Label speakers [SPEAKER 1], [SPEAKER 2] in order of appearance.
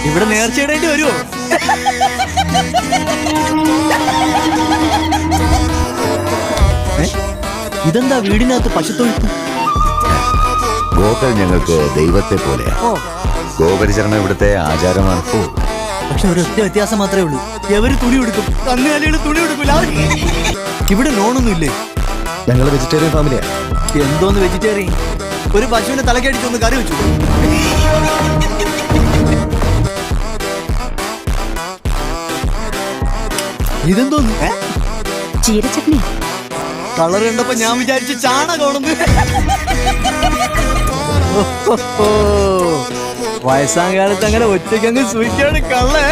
[SPEAKER 1] ഇവിടെ നേർച്ചയിടേണ്ടി വരുമോ? ഇതെന്താ വീടിനകത്ത് പശുത്തൊഴുത്ത്?
[SPEAKER 2] ഗോക്കൾ ഞങ്ങൾക്ക് ദൈവത്തെ പോലെയാ. ഗോപരിചരണം ഇവിടുത്തെ ആചാരമാണ്.
[SPEAKER 1] പക്ഷെ ഒരൊറ്റ വ്യത്യാസം മാത്രമേ ഉള്ളൂ, എവര് തുണി കൊടുക്കും, കന്നുകാലികൾ തുണി കൊടുക്കൂല. ഇവിടെ നോണൊന്നും ഇല്ലേ?
[SPEAKER 3] ഞങ്ങൾ വെജിറ്റേറിയൻ ഫാമിലിയാ.
[SPEAKER 1] എന്തോന്ന് വെജിറ്റേറിയൻ? ഒരു പശുവിനെ തലക്കടിച്ചൊന്ന് കറി വെച്ചു. ഇതെന്തോന്ന്?
[SPEAKER 4] ചീരച്ചട്നി.
[SPEAKER 1] കളർ കണ്ടപ്പോ ഞാൻ വിചാരിച്ചു ചാണകമാണെന്ന്. വയസ്സാം കാലത്ത് അങ്ങനെ ഒറ്റയ്ക്കങ്ങ് സൂചിക്കാണ് കള്ളേ.